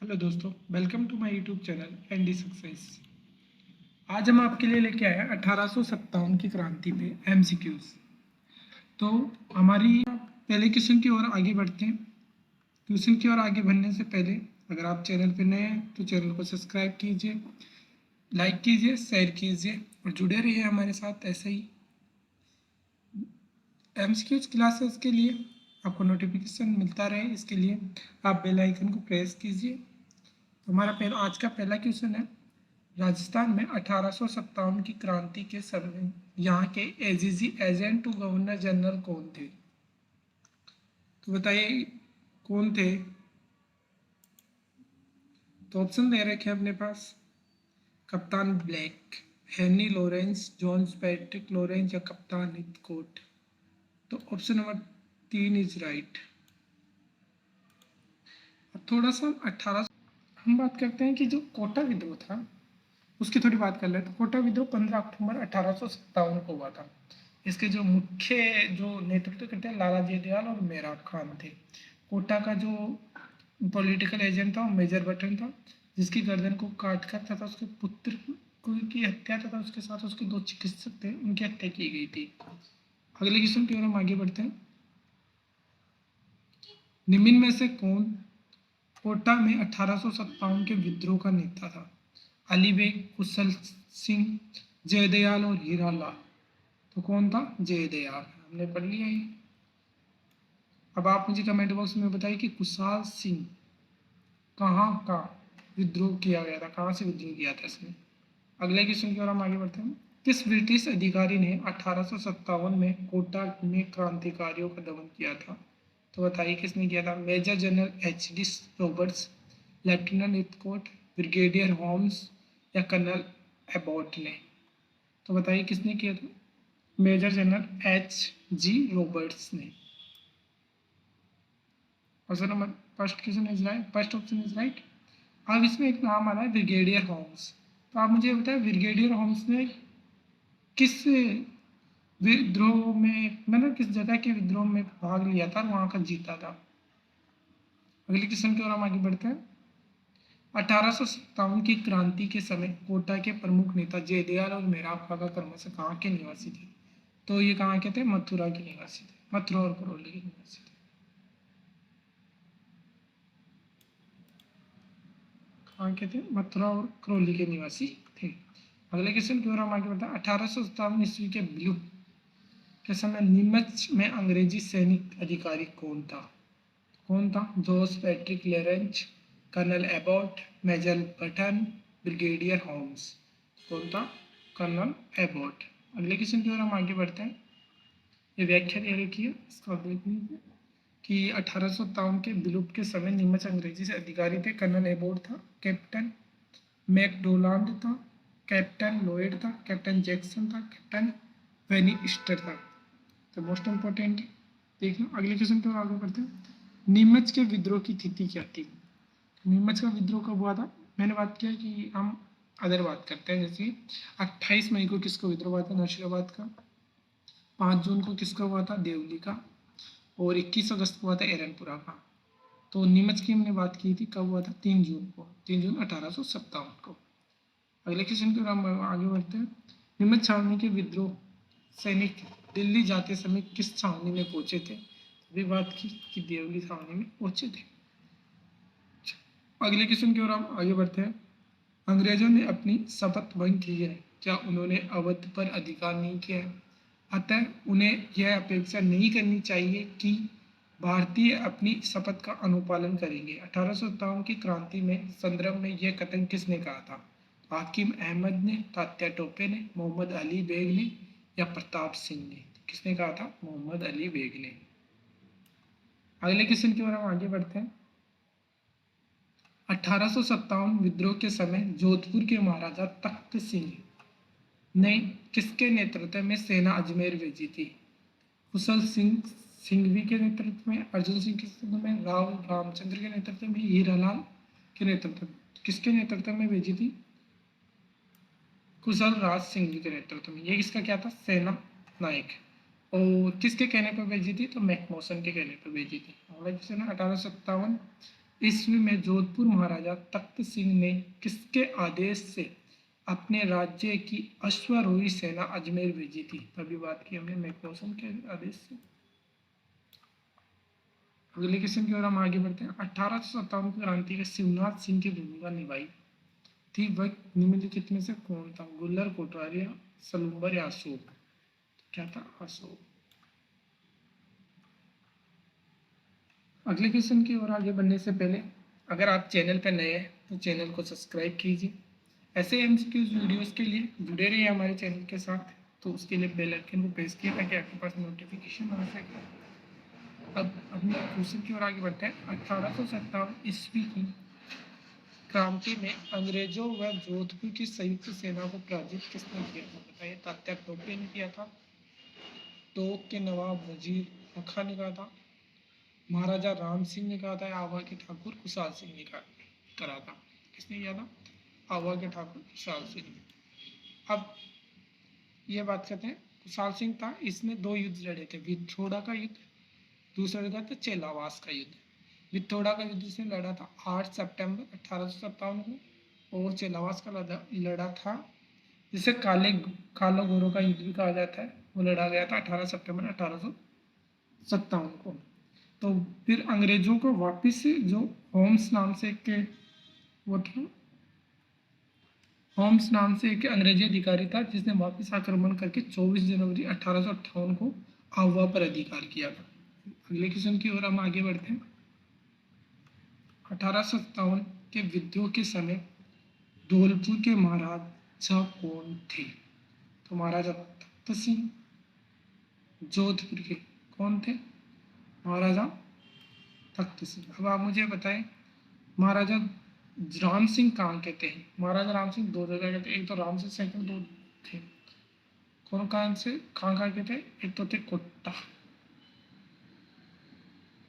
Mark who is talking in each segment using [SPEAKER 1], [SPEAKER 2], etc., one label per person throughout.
[SPEAKER 1] Hello दोस्तों, welcome to my YouTube channel ND Success. आज हम आपके लिए लेके आए हैं 1857 की क्रांति पे एमसीक्यूज। तो हमारी पहले क्वेश्चन की ओर आगे बढ़ते हैं। क्वेश्चन की ओर आगे बढ़ने से पहले अगर आप चैनल पर नए हैं तो चैनल को सब्सक्राइब कीजिए, लाइक कीजिए, शेयर कीजिए और जुड़े रहिए हमारे साथ ऐसे ही। एमसीक्यूज क्लासेस के लिए आपको नोटिफिकेशन मिलता रहे, इसके लिए आप बेल आइकन को प्रेस कीजिए। हमारा आज का पहला क्वेश्चन है, राजस्थान में 1857 की क्रांति के समय यहाँ के AGG agent to governor general कौन थे? तो बताइए कौन थे? तो ऑप्शन दे रखे हैं अपने पास, कप्तान Black, Henry Lawrence, Johns Patrick Lawrence या कप्तान हिथकोट। तो ऑप्शन नंबर 3 इज राइट। अब थोड़ा सा 18 हम बात करते हैं कि जो कोटा विद्रोह था उसकी थोड़ी बात कर लेते हैं। कोटा विद्रोह 15 अक्टूबर 1857 को हुआ था। इसके जो मुख्य जो नेतृत्व करते हैं लालाजी दयाल और मेहराब खान थे। कोटा का जो पॉलिटिकल एजेंट था वो मेजर बटन था, जिसकी गर्दन को काट कर तथा उसके पुत्र की हत्या तथा उसके साथ उसके 2 चिकित्सक थे उनकी हत्या की गई थी। अगले क्वेश्चन की ओर हम आगे बढ़ते हैं। निम्न में से कौन कोटा में 1857 के विद्रोह का नेता था? अली बेग, कुशल सिंह, जयदयाल और हीरालाल। तो कौन था? जयदयाल। हमने पढ़ लिया ये। अब आप मुझे कमेंट बॉक्स में बताइए कि कुशाल सिंह कहाँ का विद्रोह किया गया था, कहाँ से विद्रोह किया था इसने। अगले क्वेश्चन की ओर हम आगे बढ़ते हैं। किस ब्रिटिश अधिकारी ने 1857 में कोटा में क्रांतिकारियों का दमन किया था? तो बताइए किसने किया था? Major general HD. Roberts, lieutenant Heathcote, brigadier Holmes या कर्नल एबॉट ने। तो बताइए किसने किया था? Major general H.G. रॉबर्ट्स ने। Option number first question is right, first option is right. अब इसमें एक नाम आ रहा है ब्रिगेडियर होम्स। तो आप मुझे बताएं ब्रिगेडियर होम्स ने किस विद्रोह में मतलब किस जगह के विद्रोह में भाग लिया था और वहां का जीता था? अगले क्वेश्चन की ओर हम आगे बढ़ते हैं। 1857 की क्रांति के समय कोटा के प्रमुख नेता जयदयाल और मेहराब खां क्रमशः कहाँ के निवासी थे? तो ये कहाँ के थे? मथुरा के निवासी थे, मथुरा और करौली के निवासी थे। कहाँ के थे? मथुरा और करौली के निवासी थे। अगले क्वेश्चन की ओर हम आगे बढ़ते हैं। 1857 ईस्वी के विलुप्त के समय नीमच में अंग्रेजी सैनिक अधिकारी कौन था? कौन था? Jose Patrick Lawrence, colonel Abbott, major Button, brigadier Holmes. कौन था? Colonel Abbott. अगले क्वेश्चन की ओर हम आगे बढ़ते हैं। ये व्याख्या दे रखी है, इसको देख लीजिए कि 1857 के विलुप्त के समय नीमच अंग्रेजी से अधिकारी थे। कर्नल एबॉट था, कैप्टन मैकडोनाल्ड था, कैप्टन लॉयड था, कैप्टन जैक्सन था, कैप्टन वेनिस्टर था। तो मोस्ट इंपॉर्टेंट देखना। अगले क्वेश्चन की ओर आगे बढ़ते हैं। नीमच के विद्रोह की तिथि क्या थी? नीमच का विद्रोह कब हुआ था? मैंने बात किया कि हम अदर बात करते हैं, जैसे 28 मई को किसका विद्रोह हुआ था? नशीराबाद का। 5 जून को किसका हुआ था? देवली का। और 21 अगस्त को हुआ था एरनपुरा का। तो नीमच की हमने बात की थी, कब हुआ था? 3 जून को, 3 जून 1857 को। अगले क्वेश्चन की ओर हम आगे बढ़ते हैं। नीमच छावनी के विद्रोह सैनिक दिल्ली जाते समय किस छावनी में पहुंचे थे? अभी बात की कि देवली छावनी में पहुंचे थे। अगले क्वेश्चन की ओर हम आगे बढ़ते हैं। अंग्रेजों ने अपनी शपथ भंग की है, क्या उन्होंने अवध पर अधिकार नहीं किया है? अतः उन्हें यह अपेक्षा नहीं करनी चाहिए कि भारतीय अपनी शपथ का अनुपालन करेंगे। 1857 की क्रांति में संदर्भ में यह कथन किसने कहा था? हाकिम अहमद ने, तात्या टोपे ने, मोहम्मद अली बेग ने या प्रताप सिंह ने? किसने कहा था? मोहम्मद अली बेग ने। अगले क्वेश्चन की ओर हम आगे बढ़ते हैं। 1857 विद्रोह के समय जोधपुर के महाराजा तख्त सिंह ने किसके नेतृत्व में सेना अजमेर भेजी थी? कुशल सिंह सिंघवी के नेतृत्व में, अर्जुन सिंह के नेतृत्व में, राव रामचंद्र के नेतृत्व में, हीरालाल के नेतृत्व में? किसके नेतृत्व में भेजी थी? कुशल राज सिंह के नेतृत्व में। ये किसका क्या था? सेना नायक। और किसके कहने पर भेजी थी? तो मैकमोसन के कहने पर भेजी थी। 1857 ईस्वी में जोधपुर महाराजा तख्त सिंह ने किसके आदेश से अपने राज्य की अश्वारोही सेना अजमेर भेजी थी? तभी बात की हमने मैकमोहन के आदेश से। अगले क्वेश्चन की ओर हम आगे बढ़ते हैं। 1857 क्रांति के शिवनाथ सिंह की भूमिका निभाई थी वह निम्नलिखित में से कौन था? गुल्लर, कोटवारिया, सलूम्बर या अशोक? क्या था? अशोक। अगले क्वेश्चन की ओर आगे बढ़ने से पहले अगर आप चैनल पर नए हैं तो चैनल को सब्सक्राइब कीजिए। ऐसे एमसीक्यूज वीडियोस के लिए जुड़े रहिए हमारे चैनल के साथ। तो उसके लिए बेल आइकन को प्रेस किए ताकि आपके पास नोटिफिकेशन आ सके। अब अपने क्वेश्चन की ओर आगे बढ़ते हैं। 1857 ईस्वी की क्रांति में अंग्रेजों व जोधपुर की संयुक्त सेना को पराजित किसने किया था? बताइए। तात्या टोपे ने किया था, टोक के नवाब वजीर खां ने कहा था, महाराजा राम सिंह ने कहा था, आवा के ठाकुर कुशाल सिंह ने करा था? किसने किया था? आवा के ठाकुर कुशाल सिंह। अब ये बात करते हैं। कुशाल सिंह था, इसने दो युद्ध लड़े थे, विथोड़ा का युद्ध, दूसरा लड़ा था चेलावास का युद्ध। विथोड़ा का युद्ध इसने लड़ा था 8 सितंबर 1857 को, और चेलावास का लड़ा था, जिसे कालो गोरों का युद्ध भी कहा जाता है, वो लड़ा गया था 18 सितंबर 1857 को। तो फिर अंग्रेजों को वापिस जो होम्स नाम से एक वो था, होम्स नाम से एक अंग्रेजी अधिकारी था, जिसने वापस आक्रमण करके 24 जनवरी 1858 को आवा पर अधिकार किया था। अगले क्वेश्चन की ओर हम आगे बढ़ते हैं। 1857 के विद्रोह के समय धौलपुर के महाराजा कौन थे? तो महाराजा तख्त सिंह। जोधपुर के कौन थे? महाराजा तख्त सिंह। अब आप मुझे बताएं, महाराजा राम सिंह कहाँ के थे? महाराजा राम सिंह दो जगह के थे, एक तो राम सिंह सेकंड दो थे। कौन कहाँ के थे? एक तो थे कोटा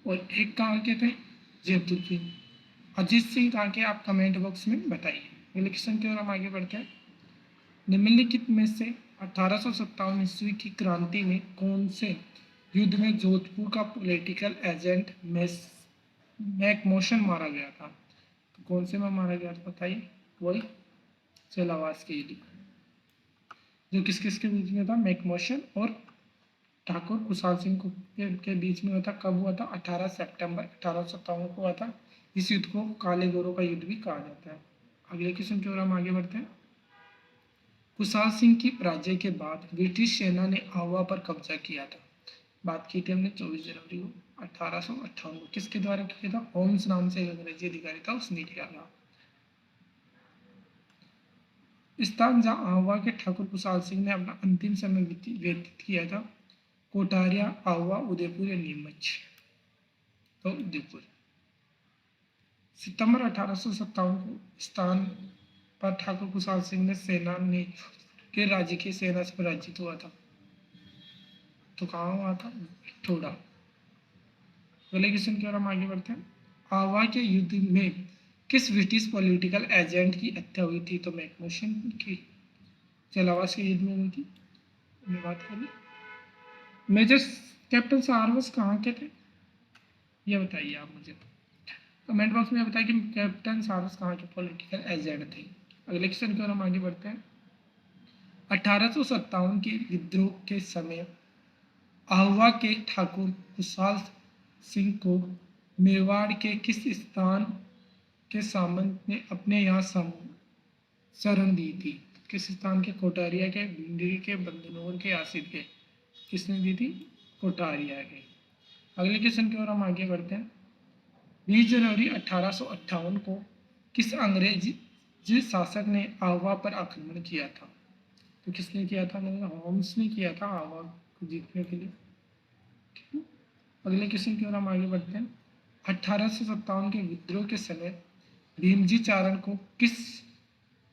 [SPEAKER 1] और एक कहाँ के थे? जयपुर के। अजीत सिंह कहाँ के? आप कमेंट बॉक्स में बताइए। अगले क्वेश्चन की ओर हम आगे बढ़ते हैं। निम्नलिखित में से 1857 ईस्वी की क्रांति में कौन से युद्ध में जोधपुर का पॉलिटिकल एजेंट मैकमोहन मारा गया था? तो कौन से में मारा गया था बताइए? वही चेलावास के युद्ध, जो किस किस के बीच में था? मैकमोहन और ठाकुर कुशाल सिंह के बीच में हुआ था। कब हुआ था? 18 सितंबर 1857 को हुआ था। इस युद्ध को काले गोरों का युद्ध भी कहा जाता है। अगले क्वेश्चन की ओर हम आगे बढ़ते हैं। कुशाल सिंह की पराजय के बाद ब्रिटिश सेना ने आवा पर कब्जा किया था। बात की थी हमने 24 जनवरी को 1858 को। किसके द्वारा किया था? होम्स नाम से एक अंग्रेजी अधिकारी था, उसने किया था। स्थान जहां आवा के ठाकुर कुशाल सिंह ने अपना अंतिम समय व्यतीत किया था, कोटारिया, आवा, उदयपुर या नीमच? तो उदयपुर। सितंबर 1857 को स्थान पर ठाकुर कुशाल सिंह ने सेना ने के राज्य की सेना से पराजित हुआ था। तो कहाँ हुआ था? थोड़ा। अगले क्वेश्चन की ओर हम आगे बढ़ते हैं। आवा के युद्ध में किस ब्रिटिश पॉलिटिकल एजेंट की हत्या हुई थी? तो मैकमोहन की। चेलावास के युद्ध में हुई थी, हमने बात करी। मेजर कैप्टन सारवस कहाँ के थे? ये बताइए आप मुझे। कमेंट बॉक्स में बताइए कि कैप्टन सारवस कहाँ के पॉलिटिकल एजेंट थे। अगले क्वेश्चन की ओर हम आगे बढ़ते हैं। 1857 के विद्रोह के समय आहुआ के ठाकुर कुशाल सिंह को मेवाड़ के किस स्थान के सामंत ने अपने यहाँ शरण दी थी? किस स्थान के? कोटारिया के, भिंडरी के, बंदनौर के, आसिफ के? किसने दी थी? कोटारिया के। अगले क्वेश्चन की ओर हम आगे बढ़ते हैं। 20 जनवरी 1858 को किस अंग्रेजी शासक ने आवा पर आक्रमण किया था? तो किसने किया था? होम्स ने किया था आवा को जीतने के लिए। अगले क्वेश्चन की ओर हम आगे बढ़ते हैं। 1857 के विद्रोह के समय भीमजी चारण को किस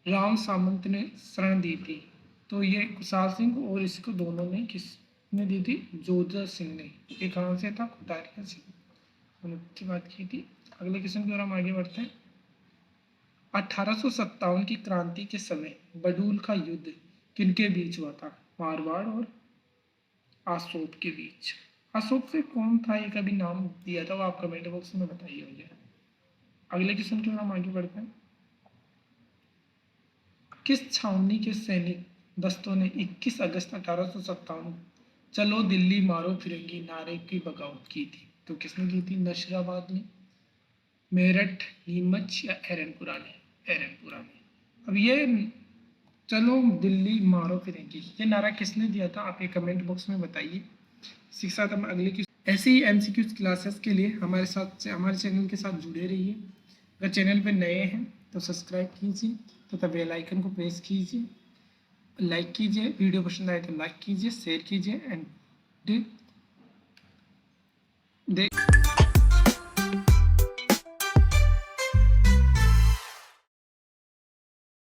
[SPEAKER 1] राम सामंत ने शरण दी थी? तो ये कुशाल सिंह और इसको दोनों ने किसने दी थी? जोधा सिंह ने। ये कहाँ से था? कोटारिया से। हमने बात की थी। अगले क्वेश्चन की ओर हम आगे बढ़ते हैं। 1857 की क्रांति के समय बडूल का युद्ध किनके बीच हुआ था? मारवाड़ और आसोप के बीच। आसोप से कौन था? ये कभी नाम दिया था वो आप कमेंट बॉक्स में बताइए मुझे। अगले क्वेश्चन की ओर हम आगे बढ़ते हैं। किस छावनी के सैनिक दस्तों ने 21 अगस्त 1857 चलो दिल्ली मारो फिरंगी नारे की बगावत की थी? तो किसने की थी? नशराबाद ने, मेरठ, नीमच या एरनपुरा ने? एरनपुरा ने। अब ये चलो दिल्ली मारो फिरंगी, ये नारा किसने दिया था? आप ये कमेंट बॉक्स में बताइए। इसी के साथ हम अगले की ऐसे ही एमसीक्यूज क्लासेस के लिए हमारे चैनल के साथ जुड़े रहिए। अगर चैनल पर नए हैं तो सब्सक्राइब कीजिए तथा बेल आइकन को प्रेस कीजिए, लाइक कीजिए, वीडियो पसंद आए तो लाइक कीजिए, शेयर कीजिए एंड देख